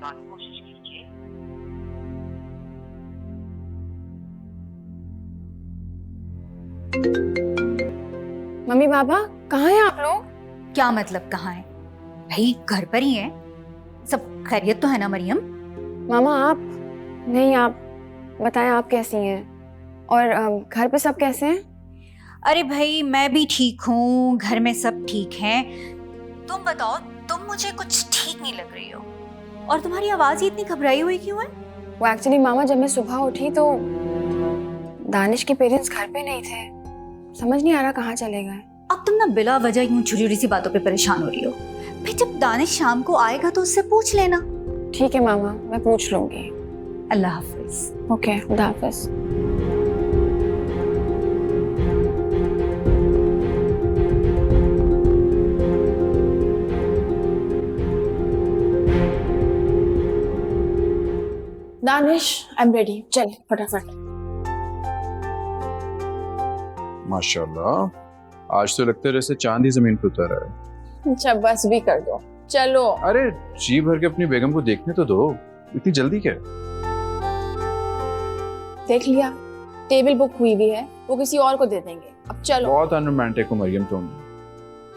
बाद कोशिश कीजिए। मम्मी पापा कहाँ हैं आप लोग? क्या मतलब कहाँ है भाई? घर पर ही है। सब खैरियत तो है ना मरियम? मामा आप नहीं, आप बताएं आप कैसी हैं और घर पे सब कैसे हैं? अरे भाई मैं भी ठीक हूँ, घर में सब ठीक हैं। तुम बताओ, तुम मुझे कुछ ठीक नहीं लग रही हो और तुम्हारी आवाज ही इतनी घबराई हुई क्यों है? वो एक्चुअली मामा जब मैं सुबह उठी तो दानिश के पेरेंट्स घर पे नहीं थे। समझ नहीं आ रहा कहाँ चले गए। अब तुम ना बिला वजह यूं छोटी सी बातों पे परेशान हो रही हो। भाई जब दानिश शाम को आएगा तो उससे पूछ लेना। ठीक है मामा, मैं पूछ लूंगी। अल्लाह हाफिज। ओके, खुदा हाफिज। दानिश आई एम रेडी, चल फटाफट। माशाल्लाह, आज तो लगता है जैसे चांद ही जमीन पे उतर रहा है। अच्छा बस भी कर दो, चलो। अरे जी भर के अपनी बेगम को देखने तो दो, इतनी जल्दी क्या है? देख लिया, टेबल बुक हुई भी है, वो किसी और को दे देंगे। अब चलो। बहुत अनरोमांटिक हो मरियम तुम।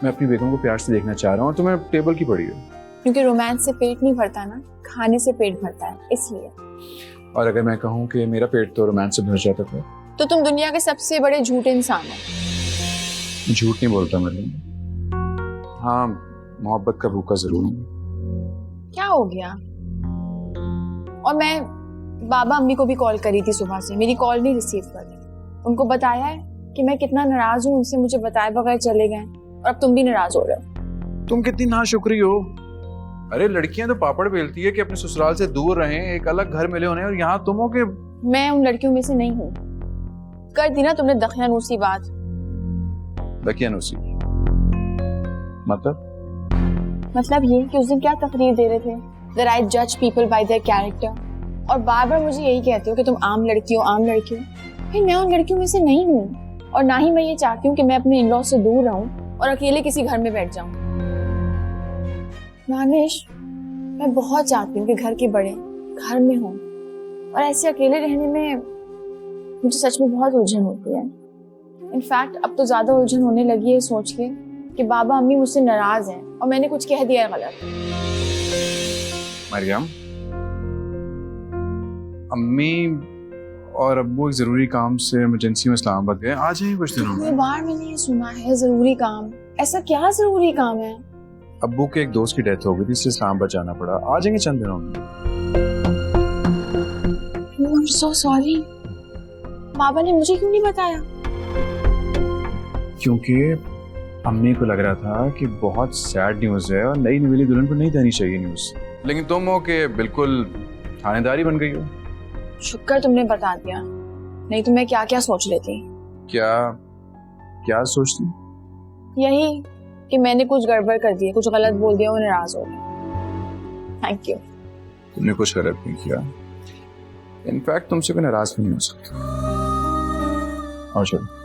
मैं अपनी बेगम को प्यार से देखना चाह रहा हूँ, तुम्हें टेबल की पड़ी है। क्योंकि रोमांस से पेट नहीं भरता ना, खाने से पेट भरता है, इसलिए। और अगर मैं कहूँ कि मेरा पेट तो रोमांस से भर जाता तो तुम दुनिया के सबसे बड़े झूठे इंसान हो। झूठ नहीं बोलता मरियम। हाँ, मोहब्बत का भूखा जरूर हूँ। क्या हो गया? और मैं बाबा अम्मी को भी कॉल करी थी सुबह से, मेरी कॉल नहीं रिसीव कर रहे। उनको बताया है कि मैं कितना नाराज हूँ उनसे, मुझे बताए बगैर चले गए, और अब तुम भी नाराज हो रहे हो। तुम कितनी नाशुक्री हो। अरे लड़कियां तो पापड़ बेलती है कि अपने ससुराल से दूर रहें, एक अलग घर मिले उन्हें, और यहाँ तुम हो के। मैं उन लड़कियों में से नहीं हूँ। कर दी ना तुमने दखियानूसी बात। दखियानूसी मतलब ये कि उस दिन क्या तकरीर दे रहे थे, that I judge people by their character, और बार बार मुझे यही कहते हो कि तुम आम लड़की हो, आम लड़की हो। फिर मैं उन लड़कियों में से नहीं हूँ, और ना ही मैं ये चाहती हूँ कि मैं अपने इन-लॉ से दूर रहूँ और अकेले किसी घर में बैठ जाऊँ। दानिश, मैं बहुत चाहती हूँ कि घर के बड़े घर में हों, और ऐसे अकेले रहने में मुझे सच में बहुत उलझन होती है। इनफैक्ट अब तो ज्यादा उलझन होने लगी है सोच के कि बाबा अम्मी मुझसे नाराज हैं और मैंने कुछ कह दिया है गलत। मरियम, अम्मी और अब्बू एक जरूरी काम से इमरजेंसी में इस्लामाबाद गए, आ जाएंगे कुछ दिनों में। बार मैंने ये सुना है जरूरी काम। ऐसा क्या जरूरी काम है? अब्बू के एक दोस्त की डेथ हो गई थी, इसलिए इस्लामाबाद जाना पड़ा। आ जाएंगे चंद दिनों में। I'm so sorry। बाबा ने मुझे क्यों नहीं बताया? क्योंकि अम्मी को लग रहा था कि बहुत सैड न्यूज है और नई नवेली दुल्हन को नहीं देनी चाहिए न्यूज, लेकिन तुम हो कि बिल्कुल थानेदारी बन गई हो। शुक्र तुमने बता दिया, नहीं तो मैं क्या क्या सोच लेती। क्या क्या सोचती? यही कि मैंने कुछ गड़बड़ कर दी, कुछ गलत बोल दिया, वो नाराज हो गए। Thank you. तुमने कुछ गलत नहीं किया, इनफैक्ट तुमसे कोई नाराज भी नहीं हो सकता। और चलो।